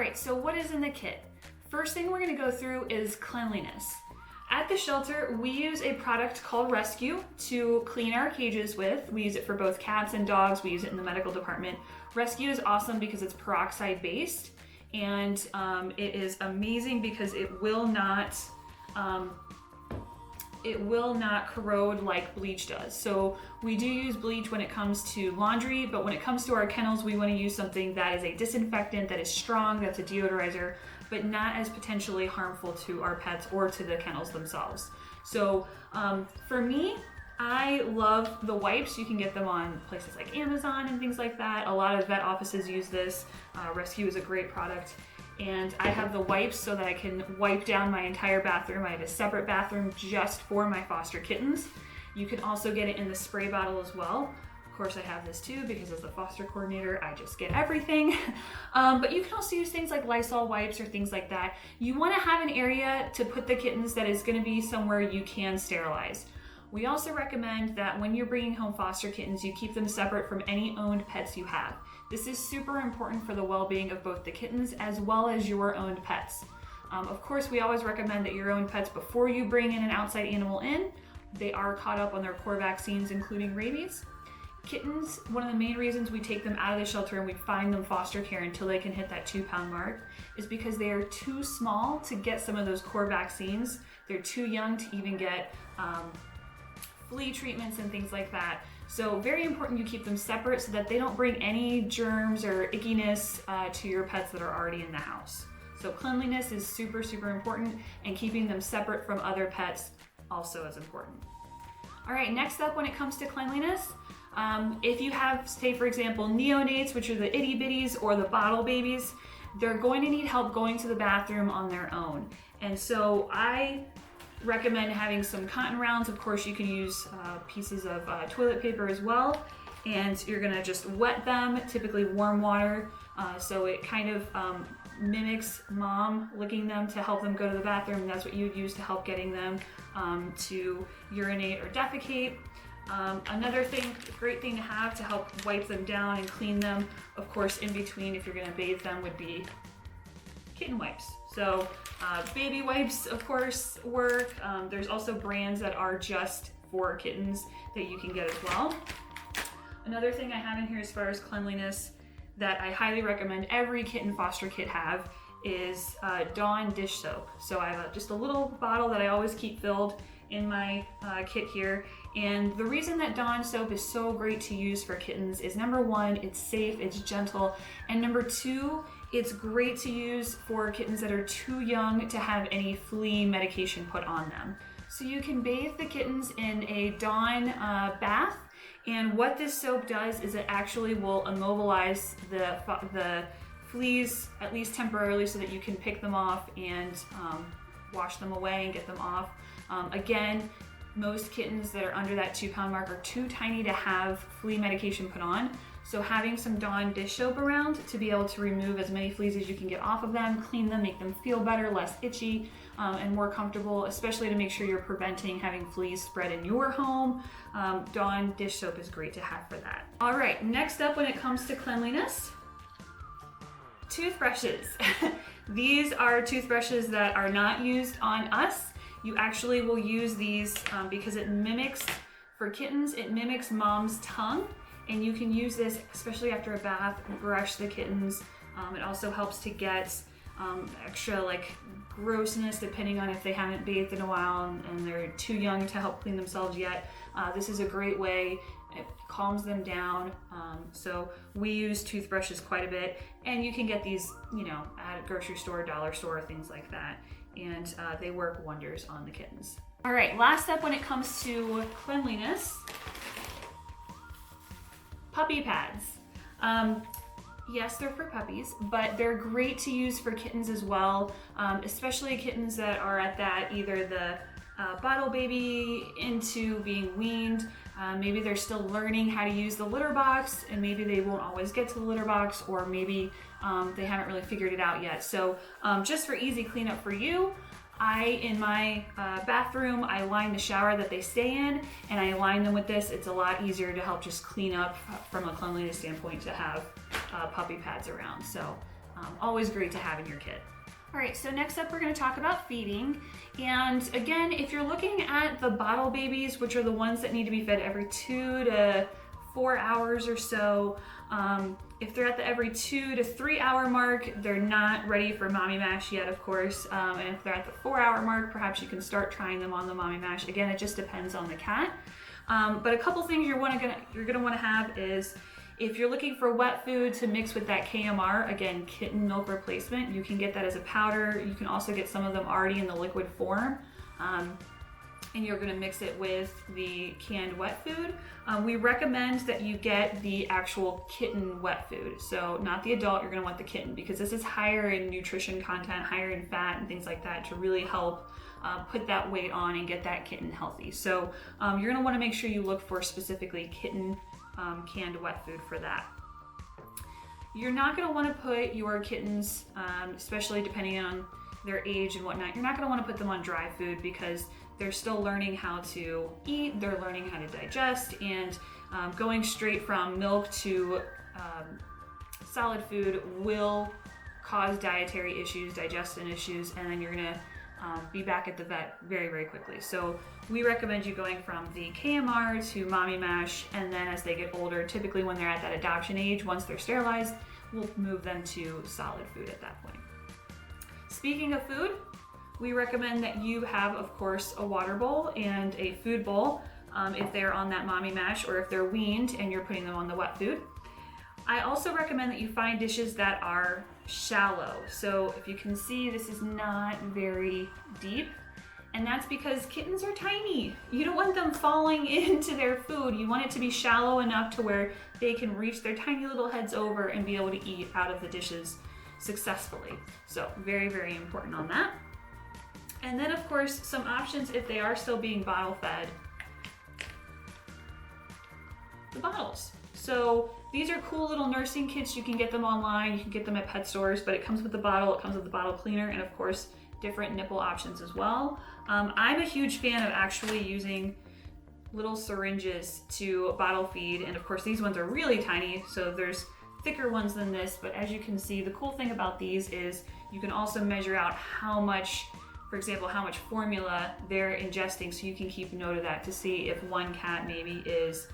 right, so what is in the kit? First thing we're gonna go through is cleanliness. At the shelter, we use a product called Rescue to clean our cages with. We use it for both cats and dogs. We use it in the medical department. Rescue is awesome because it's peroxide based, and it is amazing because it will not corrode like bleach does. So we do use bleach when it comes to laundry, but when it comes to our kennels, we want to use something that is a disinfectant, that is strong, that's a deodorizer, but not as potentially harmful to our pets or to the kennels themselves. So for me, I love the wipes. You can get them on places like Amazon and things like that. A lot of vet offices use this. Rescue is a great product. And I have the wipes so that I can wipe down my entire bathroom. I have a separate bathroom just for my foster kittens. You can also get it in the spray bottle as well. Of course, I have this too because as the foster coordinator, I just get everything. But you can also use things like Lysol wipes or things like that. You want to have an area to put the kittens that is going to be somewhere you can sterilize. We also recommend that when you're bringing home foster kittens, you keep them separate from any owned pets you have. This is super important for the well-being of both the kittens as well as your owned pets. Of course, we always recommend that your own pets, before you bring in an outside animal in, they are caught up on their core vaccines, including rabies. Kittens, one of the main reasons we take them out of the shelter and we find them foster care until they can hit that 2-pound mark is because they are too small to get some of those core vaccines. They're too young to even get flea treatments and things like that. So very important you keep them separate so that they don't bring any germs or ickiness to your pets that are already in the house. So cleanliness is super, super important, and keeping them separate from other pets also is important. All right, next up when it comes to cleanliness, if you have, say for example, neonates, which are the itty bitties or the bottle babies, they're going to need help going to the bathroom on their own. And so I recommend having some cotton rounds. Of course, you can use pieces of toilet paper as well. And you're gonna just wet them, typically warm water. So it kind of mimics mom licking them to help them go to the bathroom. That's what you would use to help getting them to urinate or defecate. Another thing, great thing to have to help wipe them down and clean them, of course, in between if you're gonna bathe them, would be kitten wipes. So baby wipes, of course, work. There's also brands that are just for kittens that you can get as well. Another thing I have in here as far as cleanliness that I highly recommend every kitten foster kit have is Dawn dish soap. So I have just a little bottle that I always keep filled in my kit here. And the reason that Dawn soap is so great to use for kittens is number one, it's safe, it's gentle, and number two, it's great to use for kittens that are too young to have any flea medication put on them. So you can bathe the kittens in a Dawn bath, and what this soap does is it actually will immobilize the fleas, at least temporarily, so that you can pick them off and wash them away and get them off. Again, most kittens that are under that 2-pound mark are too tiny to have flea medication put on. So having some Dawn dish soap around to be able to remove as many fleas as you can get off of them, clean them, make them feel better, less itchy, and more comfortable, especially to make sure you're preventing having fleas spread in your home. Dawn dish soap is great to have for that. All right, next up when it comes to cleanliness, toothbrushes. These are toothbrushes that are not used on us. You actually will use these because it mimics, for kittens, it mimics mom's tongue, and you can use this especially after a bath, brush the kittens. It also helps to get extra like grossness depending on if they haven't bathed in a while and they're too young to help clean themselves yet. This is a great way. It calms them down. So we use toothbrushes quite a bit, and you can get these, you know, at a grocery store, dollar store, things like that. And they work wonders on the kittens. All right, last up when it comes to cleanliness, puppy pads. Yes, they're for puppies, but they're great to use for kittens as well, especially kittens that are at that either the bottle baby into being weaned. Maybe they're still learning how to use the litter box, and maybe they won't always get to the litter box, or maybe they haven't really figured it out yet. So just for easy cleanup for you, in my bathroom, I line the shower that they stay in, and I line them with this. It's a lot easier to help just clean up from a cleanliness standpoint to have puppy pads around. So always great to have in your kit. All right, so next up we're gonna talk about feeding. And again, if you're looking at the bottle babies, which are the ones that need to be fed every 2 to 4 hours or so, if they're at the every 2 to 3 hour mark, they're not ready for mommy mash yet, of course. And if they're at the 4 hour mark, perhaps you can start trying them on the mommy mash. Again, it just depends on the cat. But a couple things you're gonna wanna have is, if you're looking for wet food to mix with that KMR, again, kitten milk replacement, you can get that as a powder. You can also get some of them already in the liquid form. And you're gonna mix it with the canned wet food. We recommend that you get the actual kitten wet food. So not the adult, you're gonna want the kitten, because this is higher in nutrition content, higher in fat and things like that to really help put that weight on and get that kitten healthy. So you're gonna wanna make sure you look for specifically kitten canned wet food for that. You're not gonna wanna put your kittens, especially depending on their age and whatnot, you're not gonna wanna put them on dry food because they're still learning how to eat, they're learning how to digest, and going straight from milk to solid food will cause dietary issues, digestion issues, and then you're gonna be back at the vet very, very quickly. So we recommend you going from the KMR to mommy mash, and then as they get older, typically when they're at that adoption age, once they're sterilized, we'll move them to solid food at that point. Speaking of food, we recommend that you have, of course, a water bowl and a food bowl if they're on that mommy mash, or if they're weaned and you're putting them on the wet food. I also recommend that you find dishes that are shallow. So if you can see, this is not very deep, and that's because kittens are tiny. You don't want them falling into their food. You want it to be shallow enough to where they can reach their tiny little heads over and be able to eat out of the dishes successfully. So very, very important on that. And then of course, some options if they are still being bottle fed, the bottles. So these are cool little nursing kits. You can get them online, you can get them at pet stores, but it comes with the bottle, it comes with the bottle cleaner, and of course, different nipple options as well. I'm a huge fan of actually using little syringes to bottle feed, and of course these ones are really tiny, so there's thicker ones than this, but as you can see, the cool thing about these is you can also measure out how much, for example, how much formula they're ingesting, so you can keep note of that to see if one cat maybe is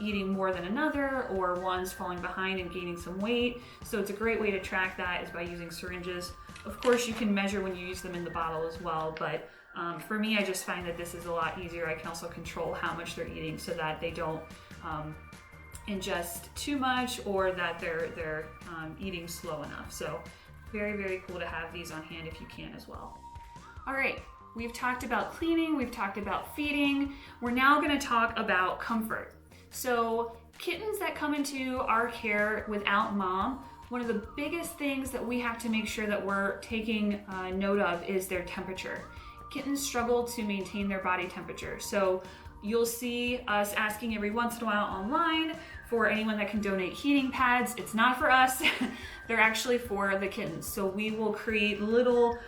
eating more than another, or one's falling behind and gaining some weight. So it's a great way to track that is by using syringes. Of course, you can measure when you use them in the bottle as well, but for me, I just find that this is a lot easier. I can also control how much they're eating so that they don't ingest too much, or that they're eating slow enough. So very, very cool to have these on hand if you can as well. All right, we've talked about cleaning, we've talked about feeding. We're now gonna talk about comfort. So kittens that come into our care without mom, one of the biggest things that we have to make sure that we're taking note of is their temperature. Kittens struggle to maintain their body temperature. So you'll see us asking every once in a while online for anyone that can donate heating pads. It's not for us, they're actually for the kittens. So we will create little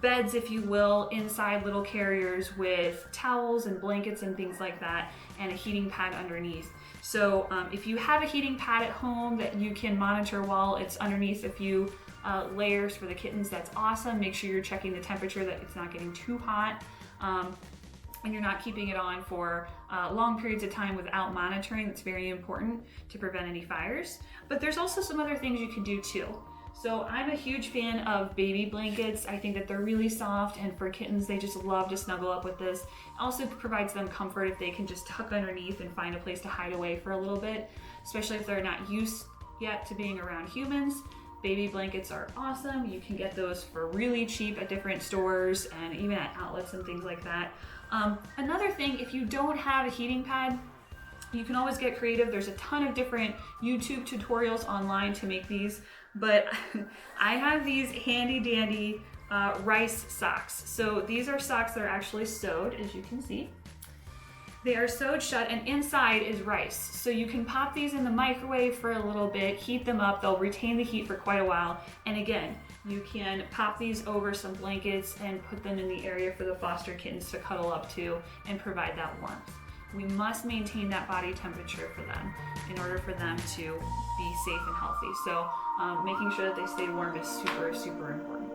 beds, if you will, inside little carriers with towels and blankets and things like that, and a heating pad underneath. So if you have a heating pad at home that you can monitor while it's underneath a few layers for the kittens, that's awesome. Make sure you're checking the temperature, that it's not getting too hot. And you're not keeping it on for long periods of time without monitoring. That's very important to prevent any fires. But there's also some other things you can do too. So I'm a huge fan of baby blankets. I think that they're really soft, and for kittens, they just love to snuggle up with this. It also provides them comfort if they can just tuck underneath and find a place to hide away for a little bit, especially if they're not used yet to being around humans. Baby blankets are awesome. You can get those for really cheap at different stores and even at outlets and things like that. Another thing, if you don't have a heating pad, you can always get creative. There's a ton of different YouTube tutorials online to make these, but I have these handy dandy rice socks. So these are socks that are actually sewed, as you can see. They are sewed shut, and inside is rice. So you can pop these in the microwave for a little bit, heat them up. They'll retain the heat for quite a while. And again, you can pop these over some blankets and put them in the area for the foster kittens to cuddle up to and provide that warmth. we must maintain that body temperature for them in order for them to be safe and healthy. So making sure that they stay warm is super, super important.